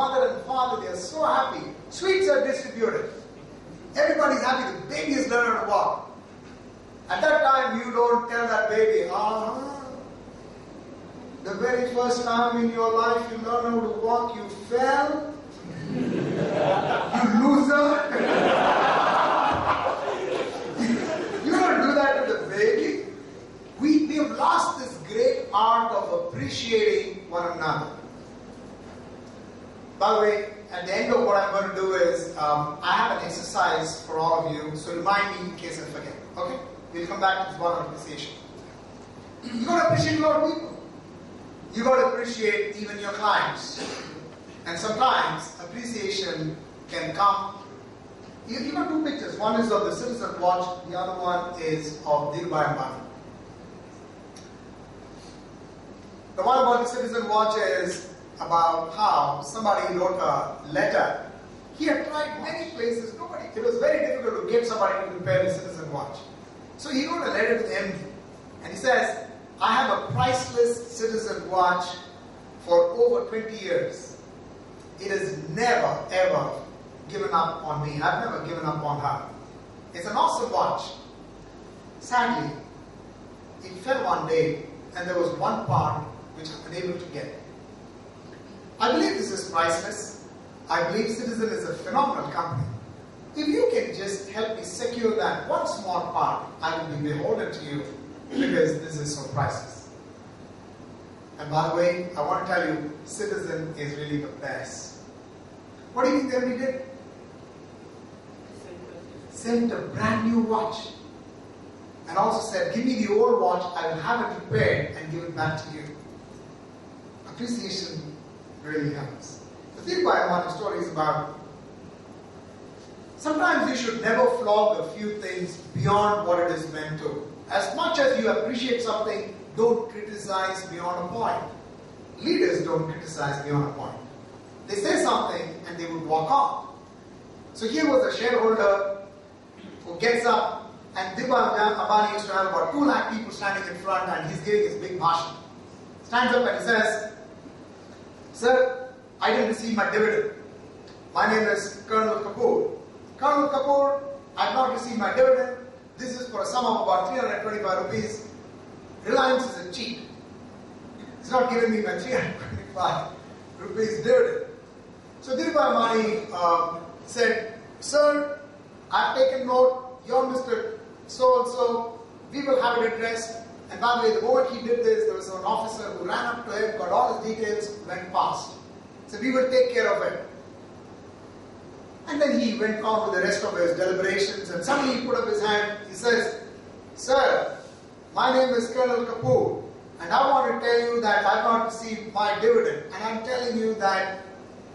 mother and father, they are so happy. Sweets are distributed. Everybody's happy. The baby is learning to walk. At that time, you don't tell that baby, the very first time in your life you learn how to walk, you fell. You loser. You don't do that to the baby. We have lost this great art of appreciating one another. By the way, at the end of what I'm going to do is, I have an exercise for all of you, so remind me in case I forget. Okay? We'll come back to this one appreciation. You've got to appreciate a lot of people. You've got to appreciate even your clients. And sometimes appreciation can come. You've got two pictures. One is of the Citizen Watch, the other one is of Deloitte. The one about the Citizen Watch is about how somebody wrote a letter. He had tried many places. It was very difficult to get somebody to repair the Citizen Watch. So he wrote a letter to the MD. And he says, I have a priceless Citizen Watch for over 20 years. It has never, ever given up on me. I've never given up on her. It's an awesome watch. Sadly, it fell one day and there was one part which I'm unable to get. I believe this is priceless. I believe Citizen is a phenomenal company. If you can just help me secure that one small part, I will be beholden to you because this is so priceless. And by the way, I want to tell you, Citizen is really the best. What do you think they did? Sent a brand new watch. And also said, give me the old watch, I will have it repaired and give it back to you. Appreciation really helps. The thing by my story is about sometimes you should never flog a few things beyond what it is meant to. As much as you appreciate something, don't criticize beyond a point. Leaders don't criticize beyond a point. They say something and they would walk on. So here was a shareholder who gets up, and Deloitte Ambani used to have about 2 lakh people standing in front and he's giving his big bhashan. Stands up and he says, Sir, I didn't receive my dividend. My name is Colonel Kapoor. Colonel Kapoor, I have not received my dividend. This is for a sum of about 325 rupees. Reliance is a cheat. He's not giving me my 325 rupees dividend. So Deloitte Ambani said, Sir, I've taken note, you're Mr. So-and-so, we will have it addressed. And by the way, the moment he did this, there was an officer who ran up to him, got all his details, went past. So we will take care of it. And then he went on with the rest of his deliberations, and suddenly he put up his hand. He says, Sir, my name is Colonel Kapoor, and I want to tell you that I have not received my dividend, and I'm telling you that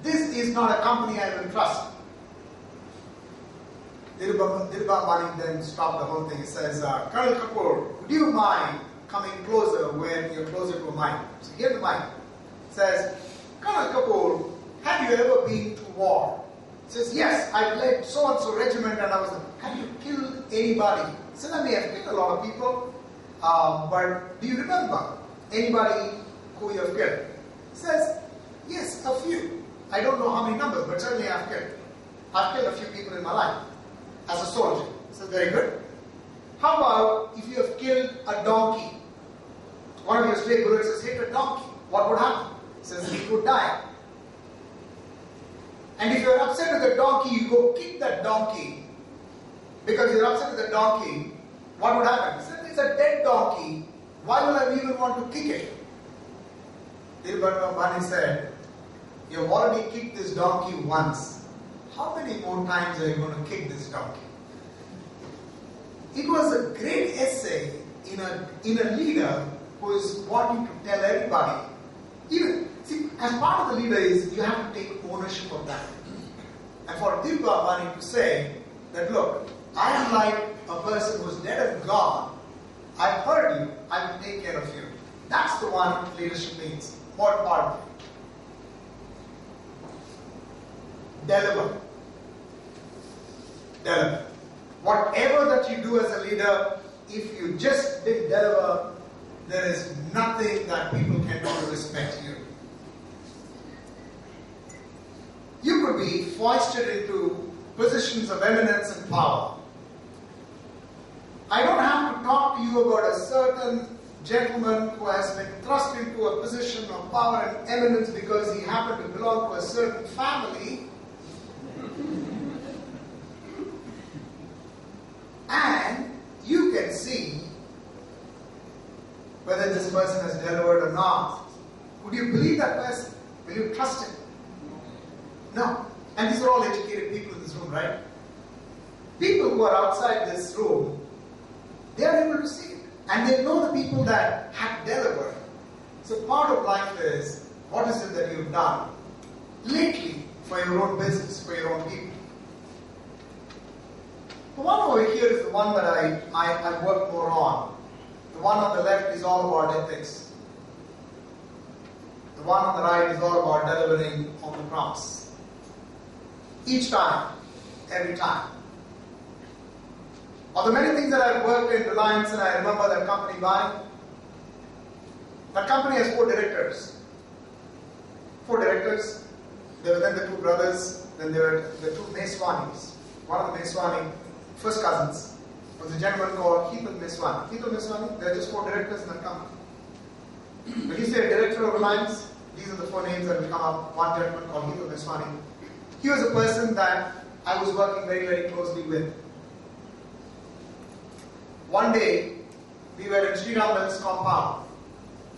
this is not a company I will trust. Deloitte Ambani then stopped the whole thing. He says, Colonel Kapoor, would you mind coming closer where you're closer to a mic? So here's the mic. He says, Colonel Kapoor, have you ever been to war? He says, yes, I led so-and-so regiment and I was, have you killed anybody? He says, I may have killed a lot of people, but do you remember anybody who you have killed? He says, yes, a few. I don't know how many numbers, but certainly I've killed. I've killed a few people in my life as a soldier. He says, very good. How about if you have killed a donkey? One of your stray bullets has hit a donkey. What would happen? He says, it would die. And if you're upset with the donkey, you go kick that donkey. Because you're upset with the donkey, what would happen? He said, it's a dead donkey. Why would I even want to kick it? Deloitte Ambani said, you've already kicked this donkey once. How many more times are you going to kick this donkey? It was a great essay in a leader who is wanting to tell everybody. Even, see, as part of the leader is, you have to take ownership of that. And for Deloitte Ambani to say that, look, I am like a person who's dead and gone. I've heard you, I will take care of you. That's the one leadership means. More importantly. Deliver. Deliver. Whatever that you do as a leader, if you just didn't deliver, there is nothing that people can do to respect you. to be foisted into positions of eminence and power. I don't have to talk to you about a certain gentleman who has been thrust into a position of power and eminence because he happened to belong to a certain family. And you can see whether this person has delivered or not. Would you believe that person? Will you trust him? No. And these are all educated people in this room, right? People who are outside this room, they are able to see it. And they know the people that have delivered. So part of life is, what is it that you've done lately for your own business, for your own people? The one over here is the one that I work more on. The one on the left is all about ethics. The one on the right is all about delivering on the promise. Each time, every time. Of the many things that I've worked in Reliance, and I remember that company buying, that company has 4 directors. 4 directors. There were then the 2 brothers, then there were the 2 Meswanis. One of the Meswani first cousins was a gentleman called Heath Meswani. Heath Meswani, there are just 4 directors in that company. When you say a director of Reliance, these are the 4 names that will come up. One gentleman called Heath Meswani. He was a person that I was working very, very closely with. One day, we were in Sri Ram's compound,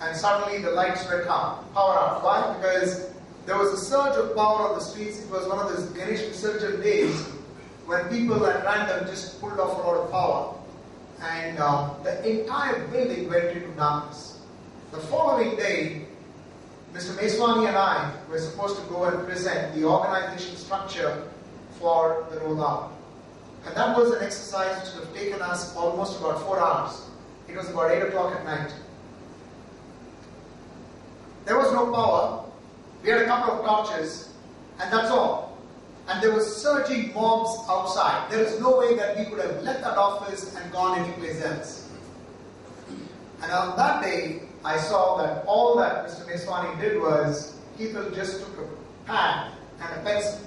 and suddenly the lights went out, power out. Why? Because there was a surge of power on the streets. It was one of those Ganesh Visurgin days when people at random just pulled off a lot of power, and the entire building went into darkness. The following day, Mr. Meswani and I were supposed to go and present the organization structure for the rollout. And that was an exercise which would have taken us almost about 4 hours. It was about 8 o'clock at night. There was no power. We had a couple of torches, and that's all. And there was surging mobs outside. There is no way that we could have left that office and gone anyplace else. And on that day, I saw that all that Mr. Meswani did was, he just took a pad and a pencil,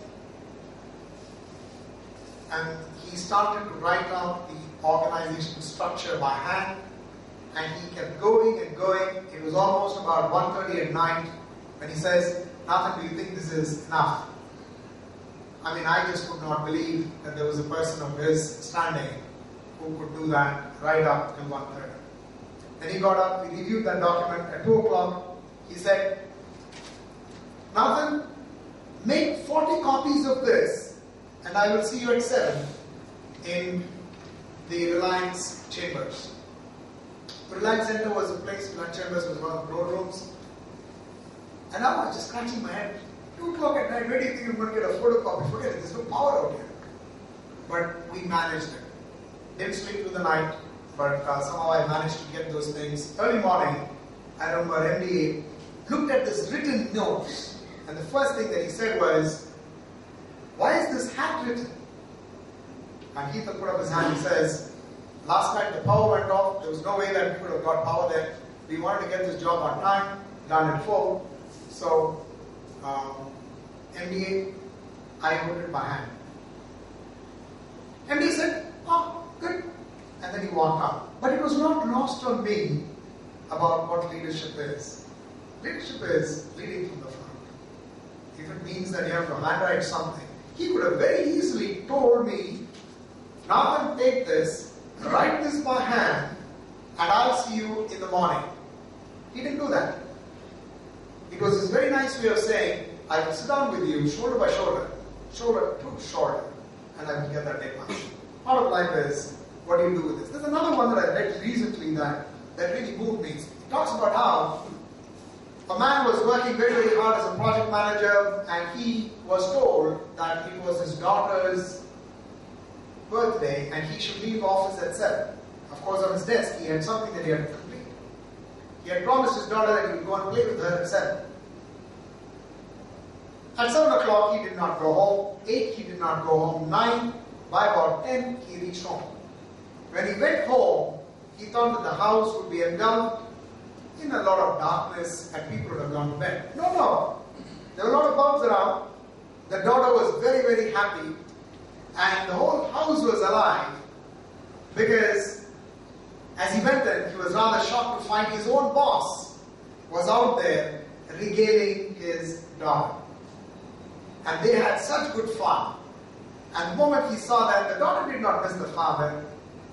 and he started to write out the organization structure by hand, and he kept going and going. It was almost about 1:30 at night when he says, "Nathan, do you think this is enough?" I mean, I just could not believe that there was a person of his standing who could do that right up till 1:30. Then he got up, we reviewed that document at 2 o'clock. He said, "Nathan, make 40 copies of this, and I will see you at 7 in the Reliance Chambers." The Reliance Center was a place, Reliance Chambers was one of the boardrooms. And I was just scratching my head. 2 o'clock at night, where do you think you're going to get a photocopy? Forget it, there's no power out here. But we managed it. Didn't sleep through the night, but somehow I managed to get those things. Early morning, I remember MDA looked at this written notes, and the first thing that he said was, "Why is this handwritten?" And Heath put up his hand and says, "Last night the power went off. There was no way that we could have got power there. We wanted to get this job on time, done at 4. So, MDA, I wrote it by hand." MDA said, "Oh, good." And then he walked out. But it was not lost on me about what leadership is. Leadership is leading from the front. If it means that you have to handwrite something, he could have very easily told me, "Nathan, take this, write this by hand, and I'll see you in the morning." He didn't do that. It was his very nice way of saying, "I will sit down with you shoulder by shoulder, shoulder to shoulder, and I will get that day done." Part of life is, what do you do with this? There's another one that I read recently that really moved me. It talks about how a man was working very, very hard as a project manager, and he was told that it was his daughter's birthday and he should leave office at 7. Of course, on his desk, he had something that he had to complete. He had promised his daughter that he would go and play with her at 7. At 7 o'clock, he did not go home. 8, he did not go home. 9, by about 10, he reached home. When he went home, he thought that the house would be engulfed in a lot of darkness and people would have gone to bed. No. There were a lot of bulbs around. The daughter was very, very happy, and the whole house was alive, because as he went in, he was rather shocked to find his own boss was out there regaling his daughter. And they had such good fun. And the moment he saw that, the daughter did not miss the father,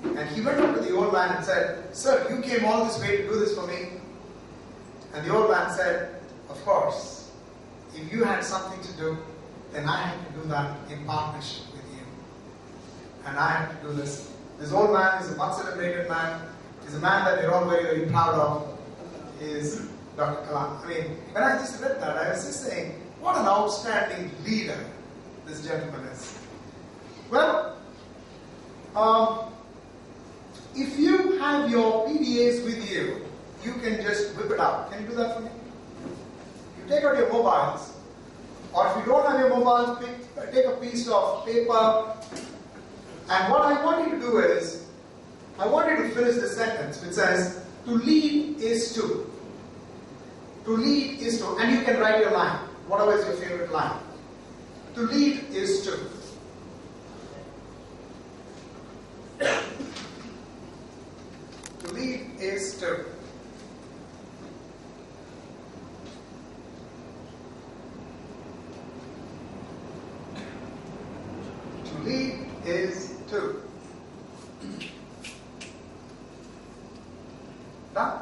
and he went up to the old man and said, "Sir, you came all this way to do this for me?" And the old man said, "Of course. If you had something to do, then I had to do that in partnership with you. And I had to do this." This old man is a much celebrated man. He's a man that we're all very, very proud of. Is Dr. Kalam. I mean, when I just read that, I was just saying, what an outstanding leader this gentleman is. Well, if you have your PDAs with you, you can just whip it out. Can you do that for me? You take out your mobiles, or if you don't have your mobiles, take a piece of paper, and what I want you to do is, I want you to finish the sentence which says, "To lead is to." To lead is to, and you can write your line, whatever is your favorite line. To lead is to. To lead is to. To lead is to. Done?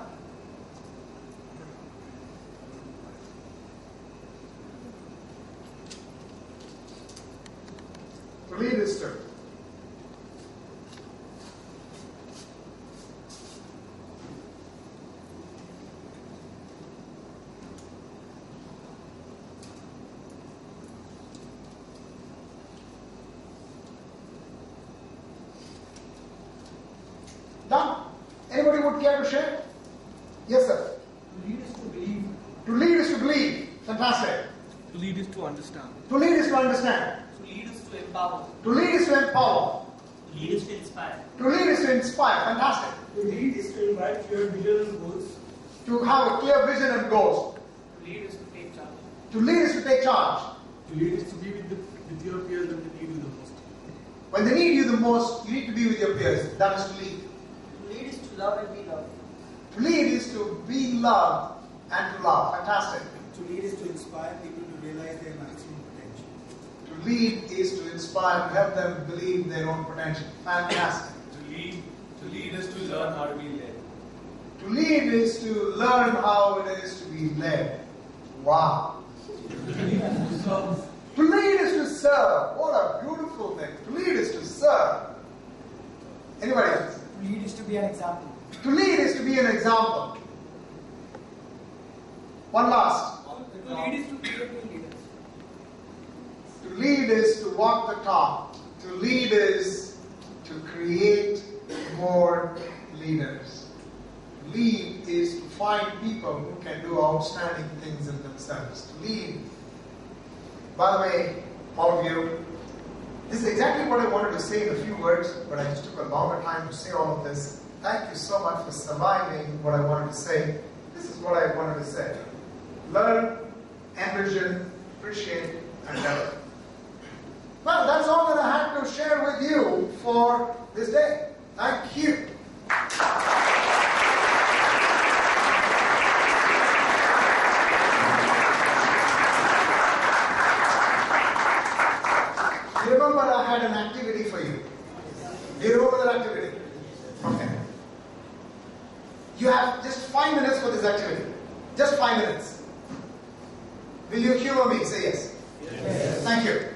To lead is to. Done? Anybody would care to share? Yes, sir. To lead is to believe. To lead is to believe. Fantastic. To lead is to understand. To lead is to understand. To lead is to empower. To lead is to empower. To lead is to inspire. To lead is to inspire. Fantastic. To lead is to invite clear vision and goals. To have a clear vision and goals. To lead is to take charge. To lead is to take charge. To lead is to be with your peers when they need you the most. When they need you the most, you need to be with your peers. That is to lead. To lead is to love and be loved. To lead is to be loved and to love. Fantastic. To lead is to inspire people to realize their maximum potential. To lead is to inspire, to help them believe their own potential. Fantastic. To lead is to learn how to be led. To lead is to learn how it is to be led. Wow. To lead is to serve. What a beautiful thing. To lead is to serve. Anybody else? To lead is to be an example. To lead is to be an example. One last. To lead is to create new leaders. To lead is to walk the talk. To lead is to create more leaders. To lead is to find people who can do outstanding things in themselves. To lead. By the way, all of you, this is exactly what I wanted to say in a few words, but I just took a longer time to say all of this. Thank you so much for surviving what I wanted to say. This is what I wanted to say. Learn, envision, appreciate, and develop. Well, that's all that I had to share with you for this day. Thank you. Do you remember I had an activity for you? Do you remember that activity? Okay. You have just 5 minutes for this activity. Just 5 minutes. Will you humor me? Say yes. Yes. Thank you.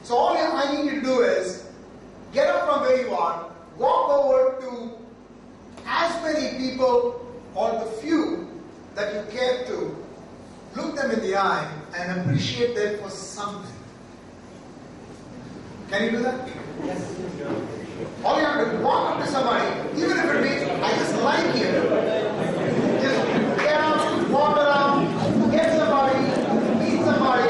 So all I need you to do is get up from where you are, walk over to as many people or the few that you care to, look them in the eye and appreciate them for something. Can you do that? Yes. All you have to do, walk up to somebody, even if it means, I just like you. Just get up, walk around, get somebody, meet somebody.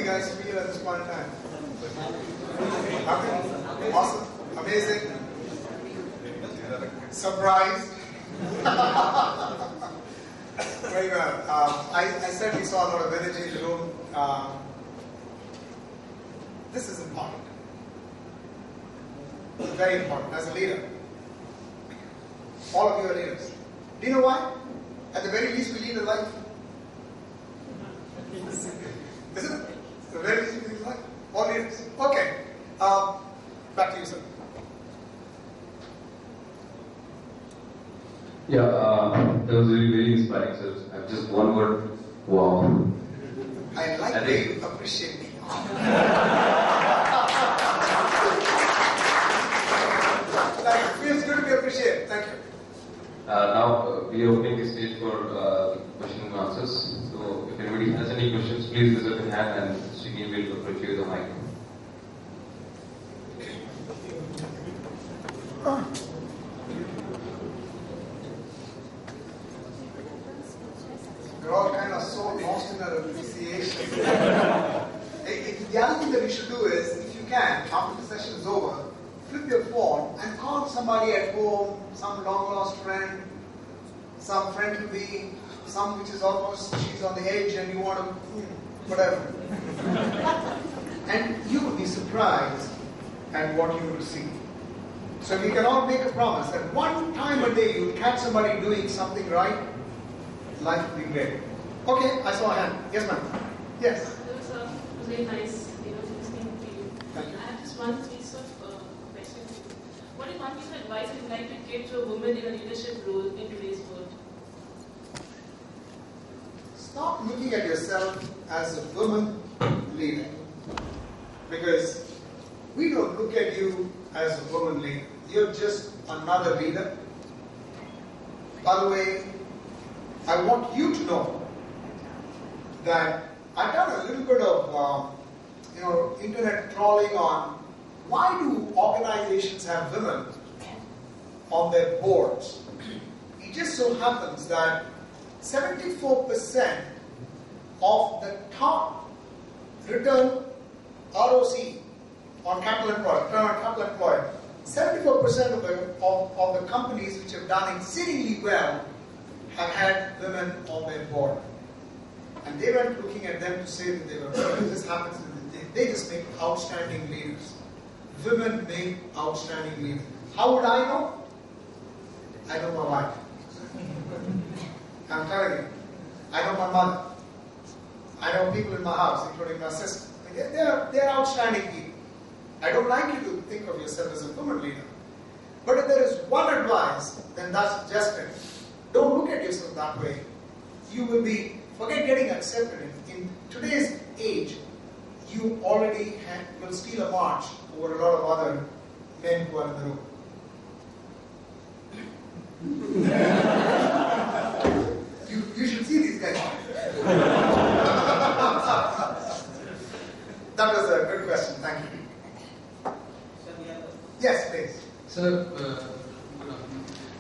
you guys feel at this point in time? Happy? Awesome? Amazing? Surprised? Very well. I certainly saw a lot of energy in the room. This is important. Very important as a leader. All of you are leaders. Do you know why? At the very least, we lead a life. Isn't it? At the very least, we lead a life. All leaders. Okay. Back to you, sir. Yeah, that was really very inspiring, sir. Just one word, wow. I like the way you appreciate me. Like, it feels good to be appreciated. Thank you. Now we are opening the stage for question and answers. So if anybody has any questions, please raise your hand and Srini will approach you with the mic. We're all kind of so lost in our appreciation. The other thing that you should do is, if you can, after the session is over, flip your phone and call somebody at home, some long lost friend, some friend to be, some which is almost, she's on the edge and you want to, whatever. And you will be surprised at what you will see. So we can all make a promise that one time a day you'll catch somebody doing something right, life will be great. Okay, I saw a hand. Yes, ma'am. Yes. It was very nice, listening to you. Thank you. I have just one piece of question for you. What is one piece of advice you'd like to give to a woman in a leadership role in today's world? Stop looking at yourself as a woman leader. Because we don't look at you as a woman leader. You're just another leader. By the way, I want you to know that I've done a little bit of internet trawling on why do organizations have women on their boards. It just so happens that 74% of the top return ROC on capital employed, return on capital employed, 74% of the companies which have done exceedingly well have had women on their board. And they weren't looking at them to say that they were women. This happens, they just make outstanding leaders. Women make outstanding leaders. How would I know? I know my wife. I'm telling you. I know my mother. I know people in my house, including my sister. I mean, they're outstanding people. I don't like you to think of yourself as a woman leader. But if there is one advice, then that's just it. Don't look at yourself that way. You will be, forget getting accepted. In today's age, you already will steal a march over a lot of other men who are in the room. You should see these guys. That was a good question. Thank you. Yes, please. Sir,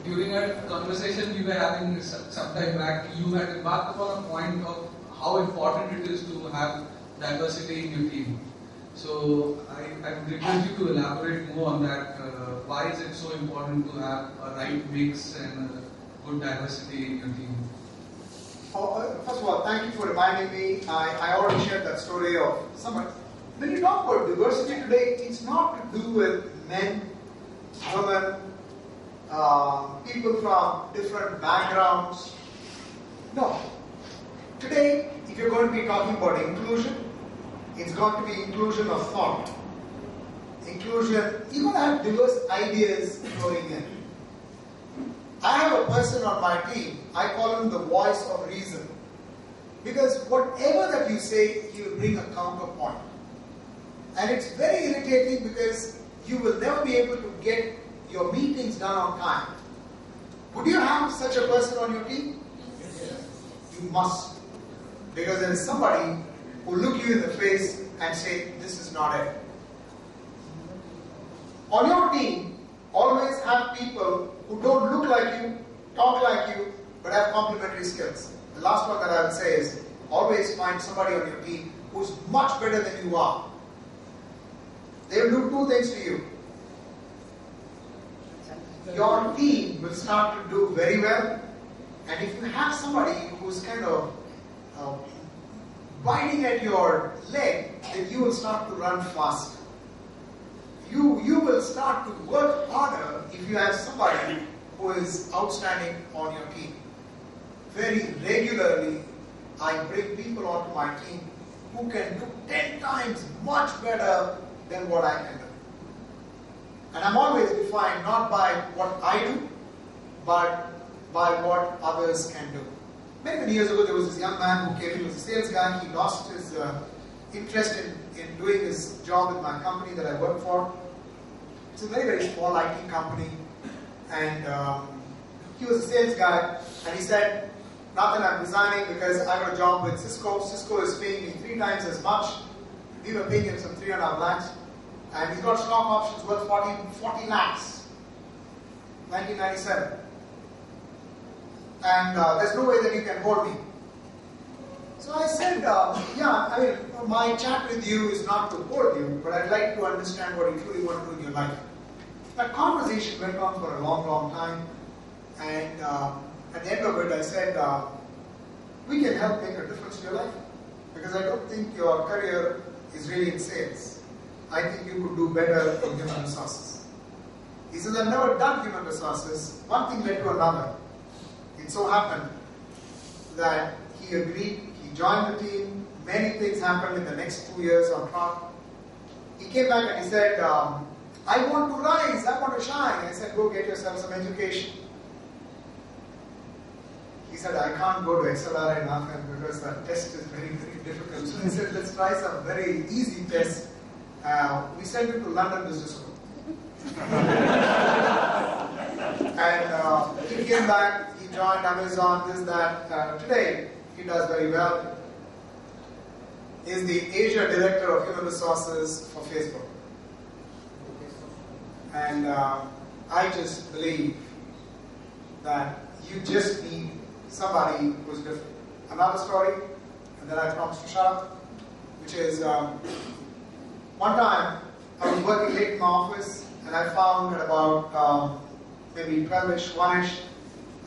during a conversation we were having some time back, you had embarked upon a point of how important it is to have diversity in your team. So I would request you to elaborate more on that. Why is it so important to have a right mix and good diversity in your team? First of all, thank you for reminding me. I already shared that story of someone. When you talk about diversity today, it's not to do with men, women, people from different backgrounds. No. Today, if you're going to be talking about inclusion, it's got to be inclusion of thought. Inclusion, you're going to have diverse ideas flowing in. I have a person on my team, I call him the voice of reason. Because whatever that you say, he will bring a counterpoint. And it's very irritating because you will never be able to get your meetings done on time. Would you have such a person on your team? Yes. You must. Because there is somebody who will look you in the face and say, this is not it. On your team, always have people who don't look like you, talk like you, but have complementary skills. The last one that I would say is, always find somebody on your team who's much better than you are. They will do two things to you. Your team will start to do very well, and if you have somebody who's kind of biting at your leg, then you will start to run faster. You will start to work harder if you have somebody who is outstanding on your team. Very regularly, I bring people onto my team who can do 10 times much better than what I can do. And I'm always defined not by what I do, but by what others can do. Many years ago, there was this young man who came in, he was a sales guy. He lost his interest in doing his job in my company that I work for. It's a very, very small IT company. And he was a sales guy, and he said, Nathan, I'm resigning because I got a job with Cisco. Cisco is paying me 3 times as much. We were paying him some 3.5 lakhs. And he's got stock options worth 40 lakhs. 1997. And there's no way that you can hold me. So I said, my chat with you is not to hold you, but I'd like to understand what you truly want to do in your life. That conversation went on for a long, long time. And at the end of it, I said, we can help make a difference to your life. Because I don't think your career is really in sales. I think you could do better in human resources. He says, I've never done human resources. One thing led to another. It so happened that he agreed, he joined the team, many things happened in the next 2 years on track. He came back and he said, I want to rise, I want to shine. I said, go get yourself some education. He said, I can't go to XLRI Nathan because that test is very, very difficult. So I said, let's try some very easy tests. We sent him to London Business School. And he came back, he joined Amazon, this, that. Today, he does very well. He's the Asia Director of Human Resources for Facebook. And I just believe that you just need somebody who's different. Another story, and then I promise to shut up, which is one time I was working late in my office, and I found at about maybe 12ish, 1ish,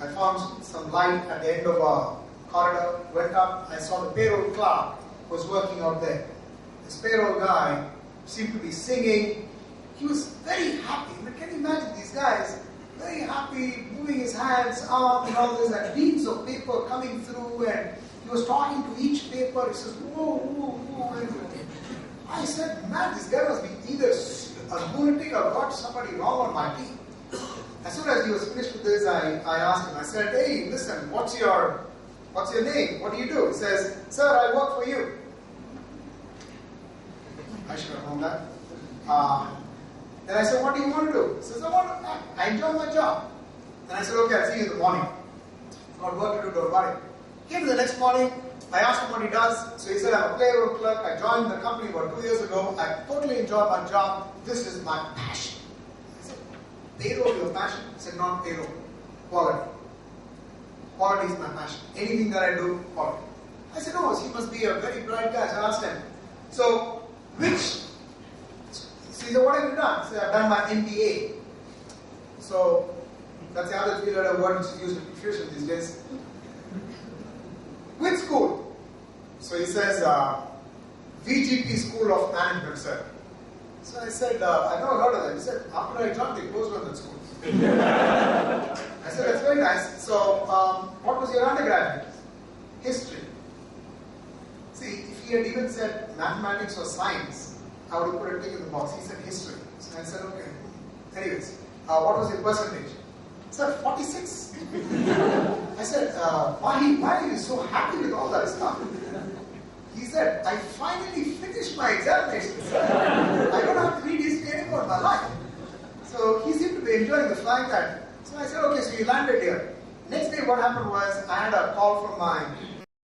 I found some light at the end of a corridor, went up, I saw the payroll clerk was working out there. This payroll guy seemed to be singing. He was very happy. I mean, can you imagine these guys? Very happy, moving his hands, arms, and all this, and reams of paper coming through, and he was talking to each paper. He says, whoa, whoa, whoa. I said, man, this guy must be either a lunatic or got somebody wrong on my team. As soon as he was finished with this, I asked him, I said, hey, listen, what's your name? What do you do? He says, sir, I work for you. I should have known that. Then I said, what do you want to do? He says, I enjoy my job. Then I said, okay, I'll see you in the morning. Got work to do, don't worry. Came the next morning, I asked him what he does. So he said, I'm a payroll clerk. I joined the company about 2 years ago. I totally enjoy my job. This is my passion. I said, payroll, your passion? He said, not payroll. Quality. Quality is my passion. Anything that I do, quality. I said, oh, he must be a very bright guy. So I asked him, so he said, what have you done? He said, I've done my MBA. So that's the other 3-letter word which is used in confusion these days. Which school? So he says, VGP School of Management, sir. So I said, I've never heard of that. He said, after I joined, they closed one of that school. I said, that's very nice. So, what was your undergraduate? History. See, if he had even said mathematics or science, I would have put a tick in the box. He said history. So I said, okay. Anyways, what was your percentage? He said, 46. I said, why are you so happy with all that stuff? He said, I finally finished my examinations. I don't have to read history anymore in my life. So he seemed to be enjoying the flying that. So I said, okay, so you landed here. Next day what happened was, I had a call from my